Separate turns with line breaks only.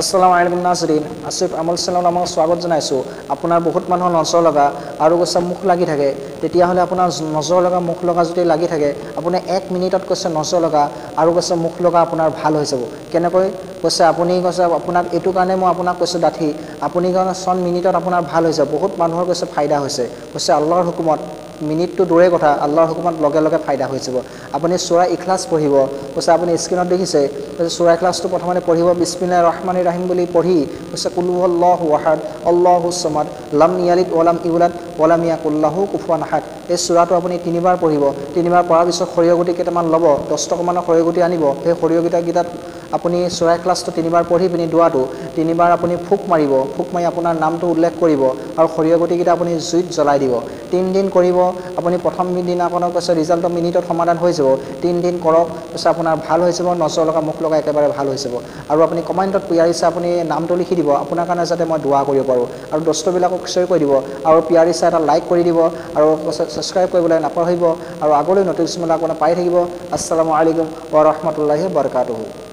আসসালামু আলাইকুম নাজৰিন আসিফ আমল চেনেলত মই স্বাগত জনাইছো আপোনাৰ বহুত মানুহৰ নজৰ লগা আৰু কৈছে মুখ লাগি থাকে তেতিয়া হলে আপোনাৰ নজৰ লগা মুখ লগা যদি লাগি থাকে আপুনি 1 মিনিটত কৈছে নজৰ লগা আৰু কৈছে মুখ লগা আপোনাৰ ভাল হৈ যাব কেনেকৈ কৈছে আপুনি কৈছে আপোনাক এটো কাৰণে মই আপোনাক কৈছো দাঠি আপুনি কৈছে 1 মিনিটত আপোনাৰ ভাল হৈ যাব বহুত মানুহৰ কৈছে ফায়দা হৈছে কৈছে আল্লাহৰ হুকুমত মিনিটটো দূৰে কথা আল্লাহৰ হুকুমত লগে লগে ফায়দা হৈ যাব আপুনি সূৰা ইখলাস পঢ়িব কৈছে আপুনি স্ক্ৰিনত দেখিছে সূৰা ইখলাসটো প্ৰথমতে পঢ়িব বিসমিল্লাহিৰ ৰহমানিৰ ৰহিম বুলি পঢ়ি কৈছে কুল হুৱাল্লাহু আহাদ আল্লাহুছ সামাদ লাম ইয়ালিদ ওয়া লাম ইউলাদ ওয়া লাম ইয়াকুল লাহু কুফুৱান আহাদ এই সূৰাটো আপুনি তিনিবাৰ পঢ়িব তিনিবাৰ পঢ়াৰ পিছত সৰিয়হ গুটি কেইটামান ল'ব 10 টকামানৰ সৰিয়হ গুটি আনিব সেই সৰিয়হ গিটাত আপুনি সূৰা ইখলাসটো তিনিবাৰ পঢ়ি পিনি দুৱাটো তিনিবাৰ আপুনি ফুক মাৰিব ফুক মাৰি আপোনাৰ নামটো উল্লেখ কৰিব আৰু সৰিয়হ গুটি গিটা আপুনি জুইত জ্বলাই দিব 3 দিন কৰিব আপুনি প্ৰথম দিনাখনৰ কৈছে ৰিজাল্টটো মিনিটত সমাধান হৈ যাব 3 দিন কৰক কৈছে আপোনাৰ ভাল হৈ যাব নজৰ লগা মুখ লগা একেবাৰে ভাল হৈ যাব আৰু আপুনি কমেন্টত পিয়াৰিছে আপুনি নামটো লিখি দিব আপোনাৰ কাৰণে যাতে মই দোয়া কৰিব পাৰো আৰু দস্তবিলাকক শ্বেয়াৰ কৰি দিব আৰু পিয়াৰিছে এটা লাইক কৰি দিব আৰু সাবস্ক্ৰাইব কৰিবলৈ নাপাহৰিব আৰু আগলৈ নতুন ভিডিঅ' আপোনাক পাই থাকিব আসসালামু আলাইকুম ওয়া ৰাহমাতুল্লাহি ওয়া বাৰাকাতুহু